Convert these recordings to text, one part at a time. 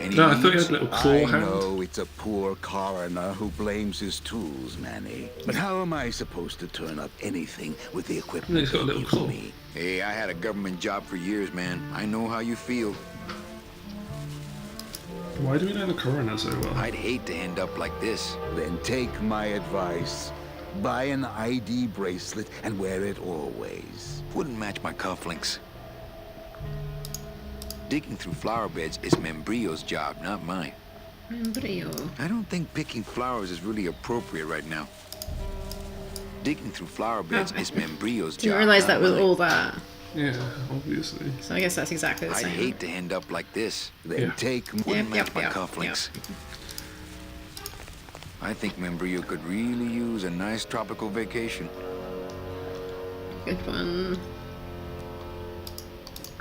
Any No, I thought you leads? had a little claw I hand. know it's a poor coroner who blames his tools, Manny. But how am I supposed to turn up anything with the No, equipment he's got a they little give claw. me? Hey, I had a government job for years, man. I know how you feel. Why do we know the coroner so well? I'd hate to end up like this. Then take my advice. Buy an ID bracelet and wear it always. Wouldn't match my cufflinks. Digging through flower beds is Membrio's job, not mine. Membrio. I don't think picking flowers is really appropriate right now. Digging through flower beds Okay. is Membrio's job. Didn't realise not that was mine. all that. Yeah, obviously. So I guess that's exactly the I'd same. hate to end up like this. Then Yeah. take Wouldn't match yep, my yep, cufflinks. I think Membrio could really use a nice tropical vacation. Good one.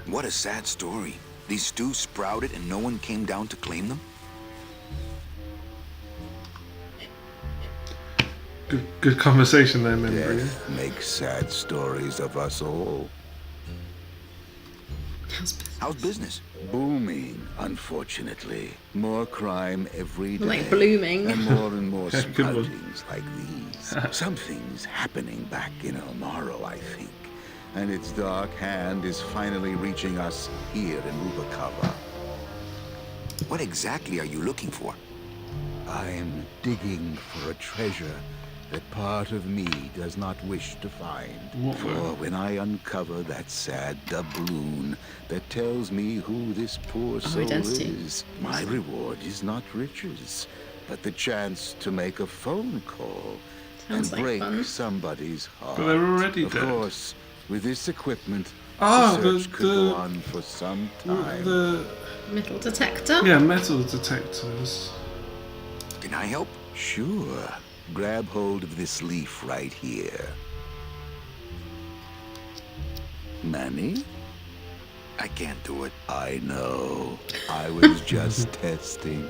What a sad story. These stews sprouted and no one came down to claim them? Good conversation there, Membria. Death makes sad stories of us all. How's business? Booming, unfortunately. More crime every day. Like blooming. And more Good one. sproutings like these. Something's happening back in Elmaro, I think. And its dark hand is finally reaching us here in Rubacava. What exactly are you looking for? I'm digging for a treasure that part of me does not wish to find. What For when I uncover that sad doubloon that tells me who this poor soul identity. is, my reward is not riches, but the chance to make a phone call Sounds and like break fun. somebody's heart. But they're already of dead. course, with this equipment, Ah, the search could the- go on for some time. The Metal detector. yeah, metal detectors. Can I help? Sure. Grab hold of this leaf right here. Manny? I can't do it. I know. I was just testing.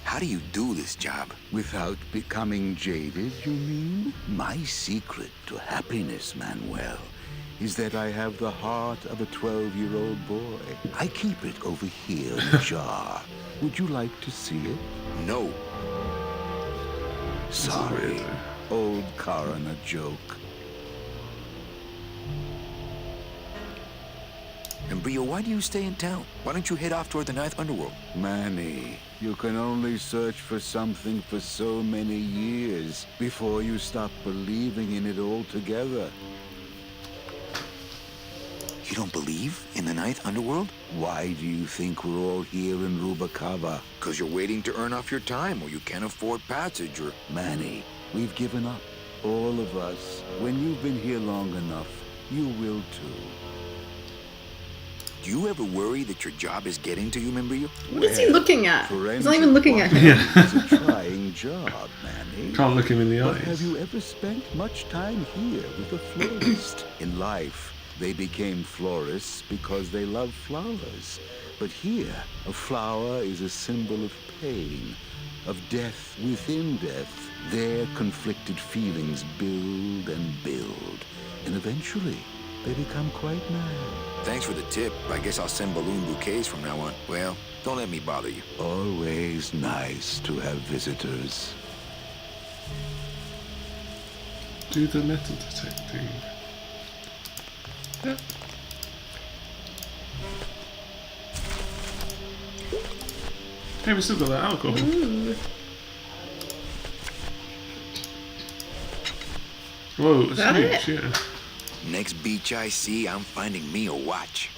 How do you do this job? Without becoming jaded, you mean? My secret to happiness, Manuel, is that I have the heart of a 12-year-old boy. I keep it over here in a jar. Would you like to see it? No. Sorry. weird. Old coroner joke. Membrio, why do you stay in town? Why don't you head off toward the Ninth Underworld? Manny, you can only search for something for so many years before you stop believing in it altogether. You don't believe in the Ninth Underworld? Why do you think we're all here in Rubacava? Because you're waiting to earn off your time, or you can't afford passage, or... Manny, we've given up. All of us. When you've been here long enough, you will too. Do you ever worry that your job is getting to you, Membrio? What is he looking at? He's Forensic not even looking at him. Yeah. It's a trying job, Manny. Can't look him in the But have eyes. you ever spent much time here with a florist? In life, they became florists because they love flowers. But here, a flower is a symbol of pain, of death within death. Their conflicted feelings build and build, and eventually, they become quite mad. Thanks for the tip. I guess I'll send balloon bouquets from now on. Well, don't let me bother you. Always nice to have visitors. Do the metal detecting. Hey, we still got that alcohol. Whoa, it's that huge, yeah. Next beach I see, I'm finding me a watch.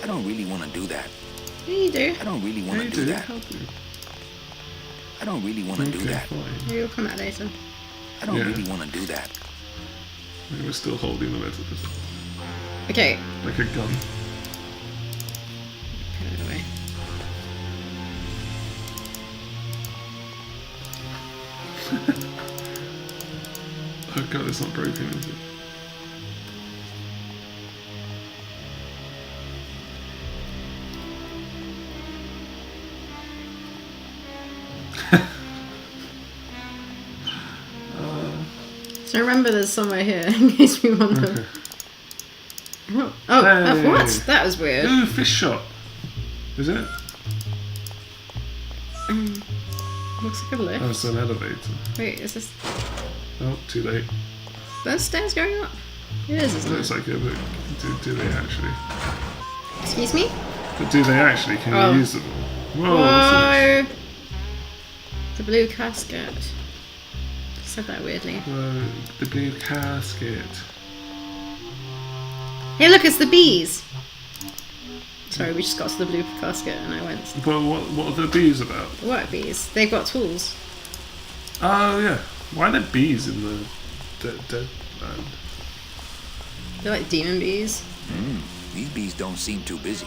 I don't really want to do that. Yeah, you do. I don't really want Yeah, to you do do. that. How do? I don't really want to do Okay, that. fine. You'll come out later. I don't Yeah. really want to do that. Maybe we're still holding the metal detector. Okay. Like a gun. Put it away. Oh god, it's not broken, is it? So remember there's somewhere here in case we wonder. Okay. Hey. What? That was weird. Ooh, fish shop. Is it? Looks like a lift. Oh, it's an elevator. Wait, is this... Oh, too late. Those stairs going up? It is, isn't Looks it? like it, but do they actually? Excuse me? But do they actually? Can Oh. you use them? Whoa, what's Whoa! The blue casket. Said that weirdly. this? Whoa, the blue casket. Hey, look, it's the bees! Sorry, we just got to the blue casket and I went. But what are the bees about? The work bees. They've got tools. Oh, yeah. Why are there bees in the dead land? They're like demon bees. These bees don't seem too busy.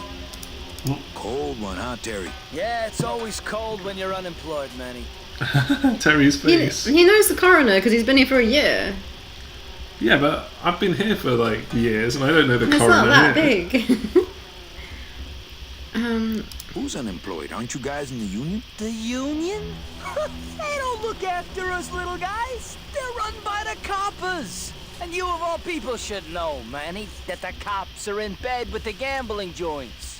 Cold one, huh, Terry? Yeah, it's always cold when you're unemployed, Manny. Terry's face. He knows the coroner because he's been here for a year. Yeah, but I've been here for like years and I don't know the It's coroner not that here. big. Who's unemployed? Aren't you guys in the union? The union? They don't look after us little guys. They're run by the coppers. And you of all people should know, Manny, that the cops are in bed with the gambling joints.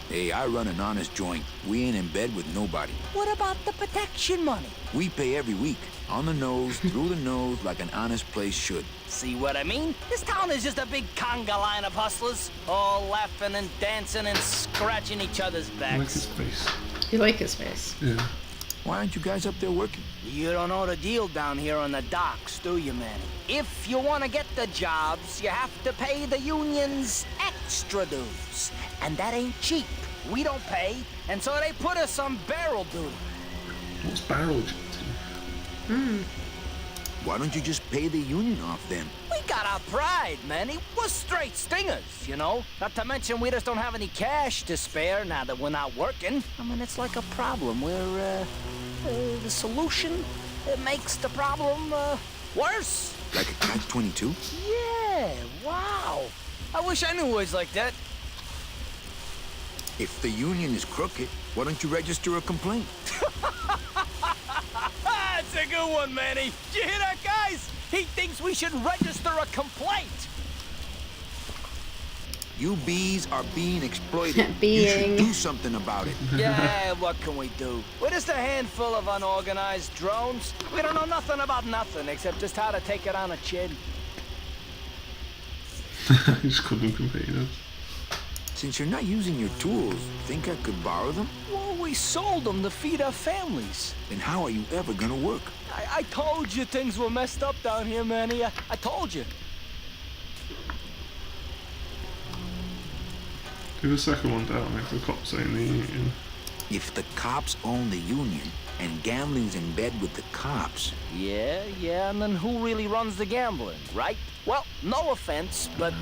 Hey, I run an honest joint. We ain't in bed with nobody. What about the protection money? We pay every week. On the nose, through the nose, like an honest place should. See what I mean? This town is just a big conga line of hustlers, all laughing and dancing and scratching each other's I like his backs. face. You like his face. Yeah. Why aren't you guys up there working? You don't know the deal down here on the docks, do you, Manny? If you want to get the jobs, you have to pay the unions extra dues. And that ain't cheap. We don't pay, and so they put us on barrel duty. What's barrel duty? Why don't you just pay the union off then? We got our pride, Manny. We're straight stingers, you know? Not to mention we just don't have any cash to spare now that we're not working. I mean, it's like a problem where, the solution makes the problem, worse. Like a catch-22? Yeah, wow. I wish I knew words like that. If the union is crooked, why don't you register a complaint? That's a good one, Manny. Did you hear that, guys? He thinks we should register a complaint. You bees are being exploited. You Being. should do something about it. Yeah, what can we do? We're just a handful of unorganized drones. We don't know nothing about nothing except just how to take it on the chin. You just called them competitors. Since you're not using your tools, think I could borrow them? Well, we sold them to feed our families. Then how are you ever gonna work? I told you things were messed up down here, Manny. I told you. Do the second one down if the cops ain't the union. If the cops own the union and gambling's in bed with the cops, Yeah, and then who really runs the gambling, right? Well, no offense, but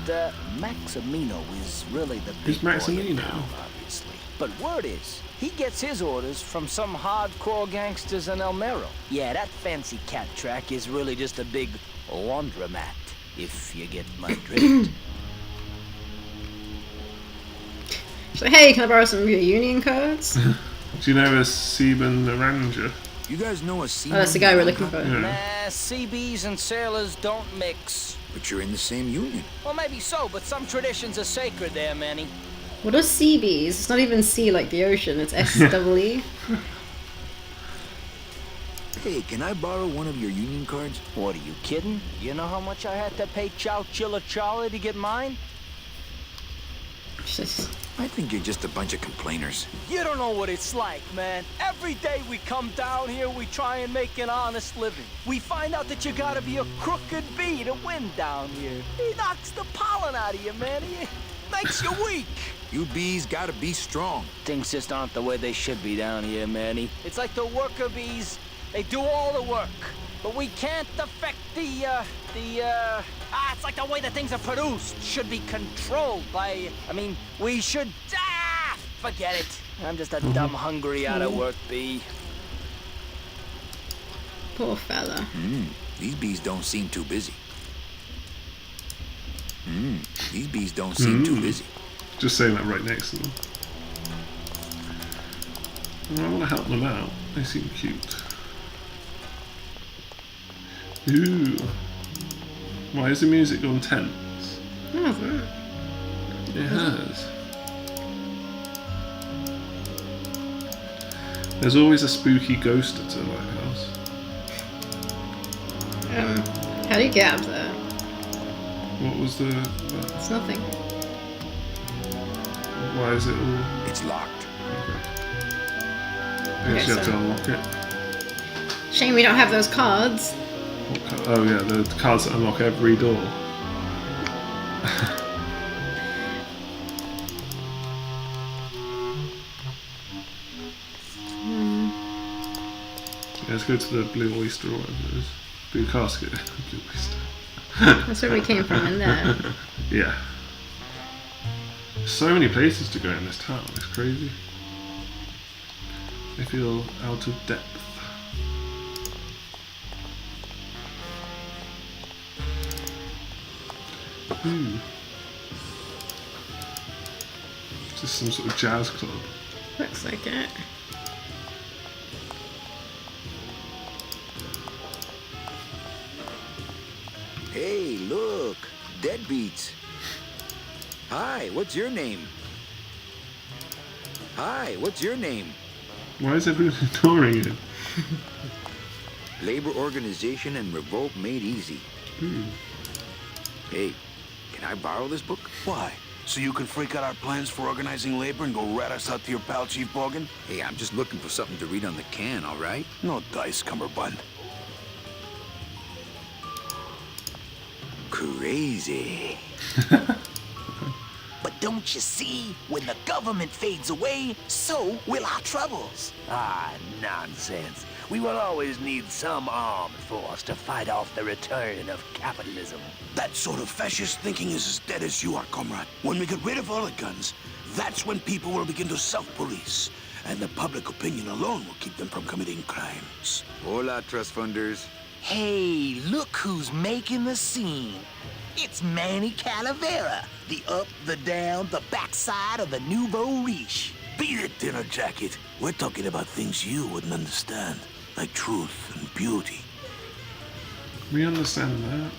Maximino is really the big Who's boy in Maximino? town, obviously. But word is, he gets his orders from some hardcore gangsters in El Mero. Yeah, that fancy cat track is really just a big laundromat, if you get my drift. So, hey, can I borrow some of your union cards? Do you know a Seaman Arranger? you guys know a scene. Oh, that's the guy we're looking for. Yeah. Nah, CBs and sailors don't mix. But you're in the same union. Well, maybe so, but some traditions are sacred there, Manny. What are sea bees? It's not even sea like the ocean, it's S-E-E. Hey, can I borrow one of your union cards? What, are you kidding? You know how much I had to pay Chow Chilla Charlie to get mine? I think you're just a bunch of complainers. You don't know what it's like, man. Every day we come down here, we try and make an honest living. We find out that you gotta be a crooked bee to win down here. He knocks the pollen out of you, man. He makes you weak. You bees gotta be strong. Things just aren't the way they should be down here, Manny. It's like the worker bees. They do all the work, but we can't affect it's like the way that things are produced should be controlled by, we should, forget it. I'm just a dumb, hungry, out of work bee. Poor fella. These bees don't seem too busy. These bees don't seem too busy. Just saying that right next to them. Well, I want to help them out. They seem cute. Ooh. Why has the music gone tense? No, it's not. It has. There's always a spooky ghost at a lighthouse. How do you get up there? What was the... It's nothing. why is it all... It's locked. Okay. I guess you have to unlock it. Shame we don't have those cards. Oh yeah, the cards that unlock every door. Yeah, let's go to the Blue Oyster or whatever it is. Blue Casket. Blue Oyster. That's where we came from in there. Yeah. So many places to go in this town, it's crazy. I feel out of depth. Ooh. Is this some sort of jazz club? Looks like it. Hey, look! Deadbeats! Hi, what's your name? Hi, what's your name? Why is everyone ignoring it? Labor organization and revolt made easy. Hey, can I borrow this book? Why? So you can freak out our plans for organizing labor and go rat us out to your pal Chief Bogan? Hey, I'm just looking for something to read on the can, all right? No dice, Cumberbund. Crazy. But don't you see, when the government fades away, so will our troubles. Ah, nonsense. We will always need some armed force to fight off the return of capitalism. That sort of fascist thinking is as dead as you are, comrade. When we get rid of all the guns, that's when people will begin to self-police. And the public opinion alone will keep them from committing crimes. Hola, trust funders. Hey, look who's making the scene. It's Manny Calavera, the up, the down, the backside of the nouveau riche. Beat it, dinner jacket. We're talking about things you wouldn't understand, like truth and beauty. We understand that.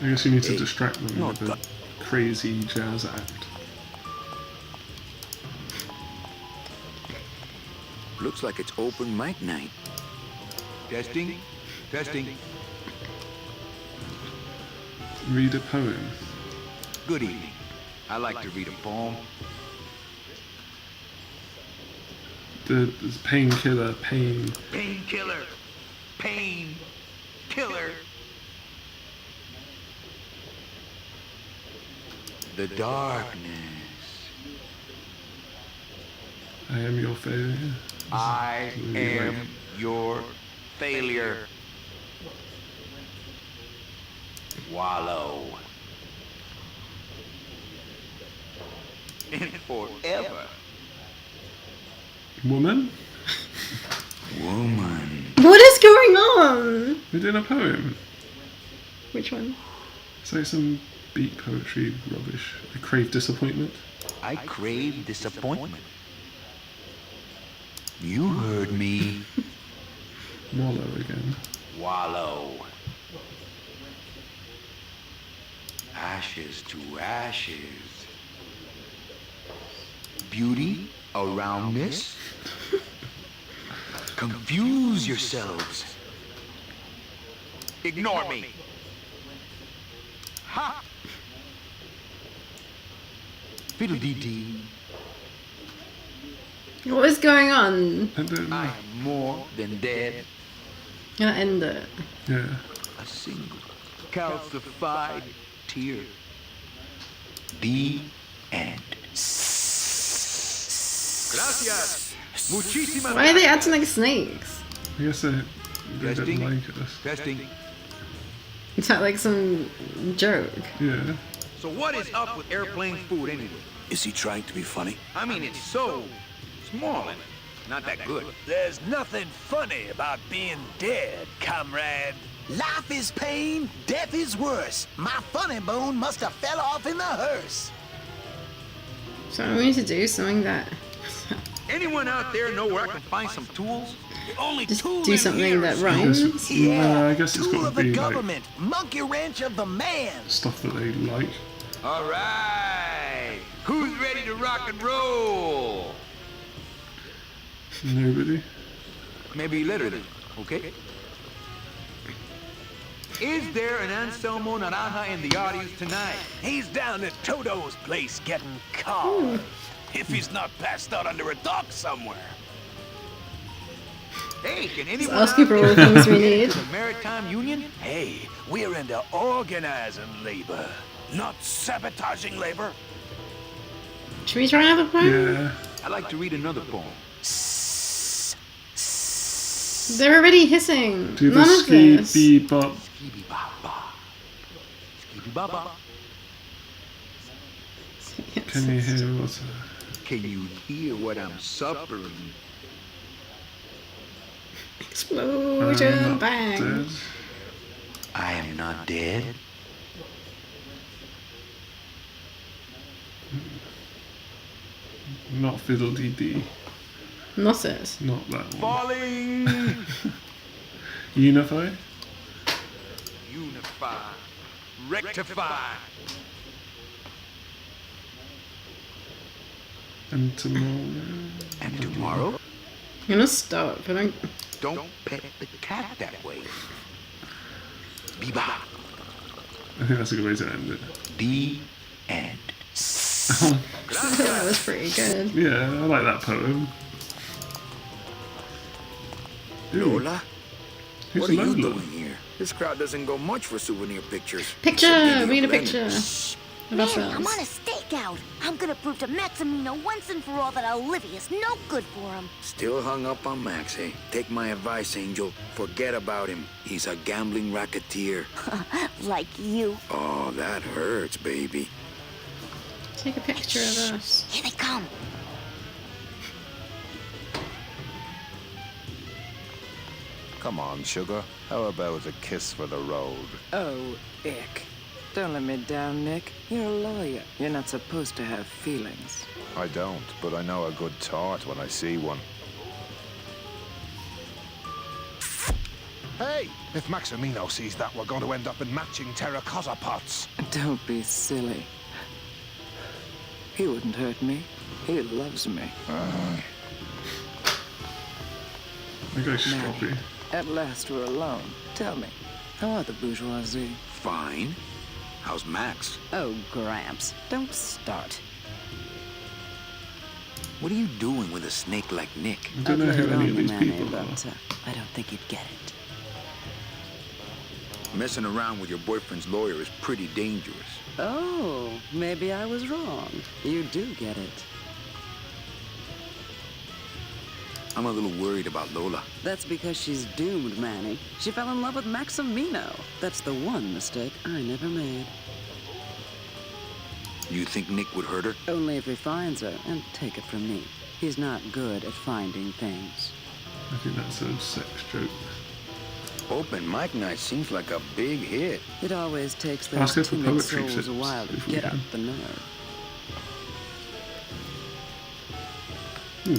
I guess you need to distract them No, with a crazy jazz act. Looks like it's open mic night. Testing? Testing. Read a poem. Good evening. I like to read a poem. The painkiller, pain. Painkiller. Pain. Killer. The darkness. I am your failure. I am your failure. Wallow. And forever. Woman? Woman. What is going on? We're doing a poem. Which one? It's like some beat poetry rubbish. I crave disappointment. I crave disappointment. You heard me. Wallow again. Wallow. Ashes to ashes. Beauty around this. Confuse yourselves. Ignore me. Ha! Fiddle-dee-dee. What is going on? I don't know. I am more than dead. Gonna end it. Yeah. A single calcified tear. The end. Gracias. Muchísimas Why are they acting like snakes? I guess they don't Testing. like us. Testing. Is that like some joke? Yeah. So what is up with airplane food anyway? Is he trying to be funny? I mean, it's so small and not that good. There's nothing funny about being dead, comrade. Life is pain, death is worse. My funny bone must have fell off in the hearse. So we need to do something that... Anyone out there know where I can find some tools? The only Just tool do in something here that is- rhymes. No, I guess it's Tool got of to the be like government, monkey wrench of the man. stuff that they like. All right. Who's ready to rock and roll? Nobody. Maybe later then, okay? Is there an Anselmo Naranja in the audience tonight? He's down at Toto's place getting caught. If he's not passed out under a dock somewhere. Hey, can anyone asking out for there all the things we get need. to the Maritime Union? Hey, we're into organizing labor, not sabotaging labor. Should we try another poem? Yeah. I'd like to read another poem. They're already hissing. Do the None of ski this. bebop. Skibby baba. Skibby baba. Can you hear what? Can you hear what I'm suffering? Explosion! not Bang! dead. I am not dead. Not fiddle dee dee. Not it. Not that one. Falling. Unify. Unify. Rectify. And tomorrow. And tomorrow, I'm gonna stop, but I don't pet the cat that way. Bebop. I think that's a good way to end it. The end. that was pretty good. Yeah, I like that poem. Ooh, Lola? who's What are you Lola? doing here? This crowd doesn't go much for souvenir pictures. Picture! We need a Leonard. picture of Man, I'm on a ourselves. stakeout. I'm gonna prove to Maximino once and for all that Olivia's no good for him. Still hung up on Max, eh? Take my advice, Angel. Forget about him. He's a gambling racketeer. Like you. Oh, that hurts, baby. Take a picture of us. Here they come. Come on, sugar. How about a kiss for the road? Oh, ick. Don't let me down, Nick. You're a lawyer. You're not supposed to have feelings. I don't, but I know a good tart when I see one. Hey! If Maximino sees that, we're going to end up in matching terracotta pots. Don't be silly. He wouldn't hurt me. He loves me. I go stroppy. At last we're alone. Tell me, how are the bourgeoisie? Fine. How's Max? Oh, Gramps, don't start. What are you doing with a snake like Nick? I don't know I'd who lay it any on of you, these Manny, people are. but I don't think you'd get it. Messing around with your boyfriend's lawyer is pretty dangerous. Oh, maybe I was wrong. You do get it. I'm a little worried about Lola. That's because she's doomed, Manny. She fell in love with Maximino. That's the one mistake I never made. You think Nick would hurt her? Only if he finds her, and take it from me. He's not good at finding things. I think that's a sex joke. Open mic night seems like a big hit. It always takes those Ask her for timid poetry souls tips, a while to if we get up can. the nerve.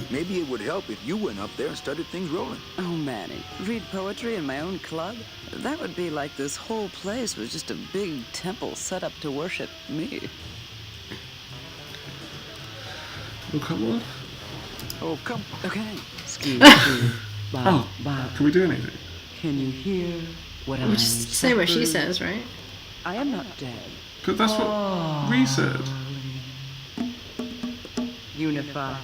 Maybe it would help if you went up there and started things rolling. Oh, Manny, read poetry in my own club? That would be like this whole place was just a big temple set up to worship me. Oh, come on. Oh, come. Okay. Ski, Oh, can we do anything? Can you hear what We'll just say what she says, right? I am not dead. Because that's what Ree said. Unify.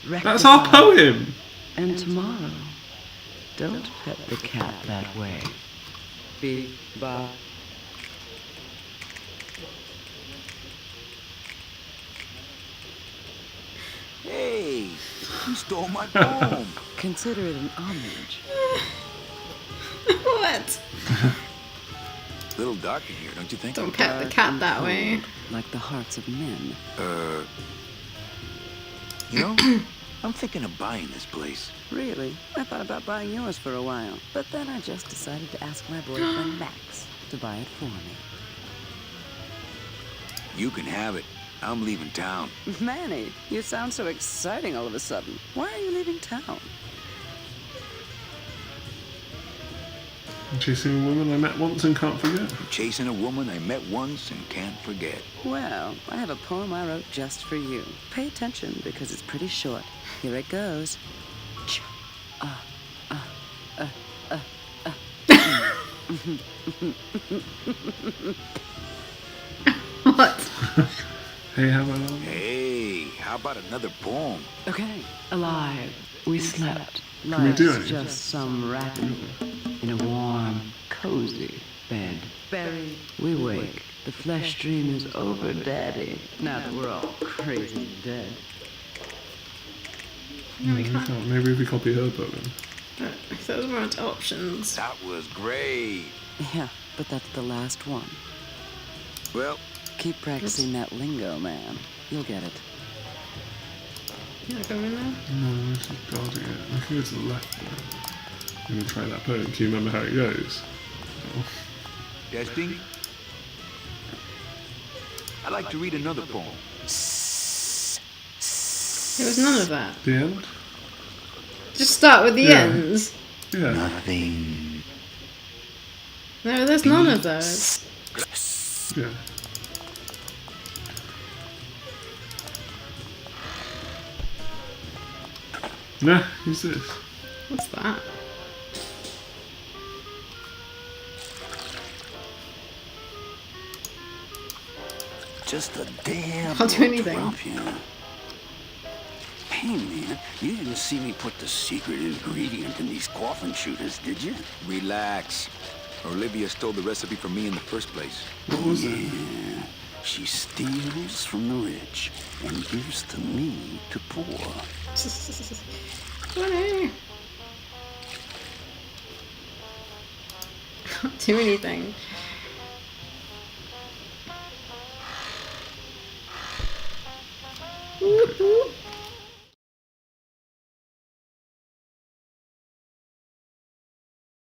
That's our poem! And tomorrow, don't pet the cat that way. Be ba. Hey, you stole my poem. Consider it an homage. What? Little dark in here, don't you think? Don't pet the cat that way. Like the hearts of men. You know, I'm thinking of buying this place. Really? I thought about buying yours for a while, but then I just decided to ask my boyfriend Max to buy it for me. You can have it. I'm leaving town. Manny, you sound so exciting all of a sudden. Why are you leaving town? I'm chasing a woman I met once and can't forget. Chasing a woman I met once and can't forget. Well, I have a poem I wrote just for you. Pay attention because it's pretty short. Here it goes. What? Hey, how about another poem? Okay. Alive, we slept. Can we do Life's anything? just some wrapping in a warm, cozy bed. Buried, we wake. The flesh dream is over, Daddy. Now that we're all crazy dead. No, we can't. Maybe if we copy her poem. If those weren't options. That was great. Yeah, but that's the last one. Well, Keep practicing that lingo, man. You'll get it. You're not going there? No, this is guarding it. I can go to the left now. I'm going to try that poem. Can you remember how it goes? Oh. testing. I'd like to read another poem. There was none of that. The end? Just start with the Yeah. ends. Yeah. Nothing. No, there's none of those. Yeah. Nah, who's this? What's that? Just a damn Can't do anything. drop here. Hey man, you didn't see me put the secret ingredient in these coffin shooters, did you? Relax. Olivia stole the recipe from me in the first place. What was it? Yeah, she steals from the rich and gives to me to poor. Funny. Can't do anything. Whoop, whoop.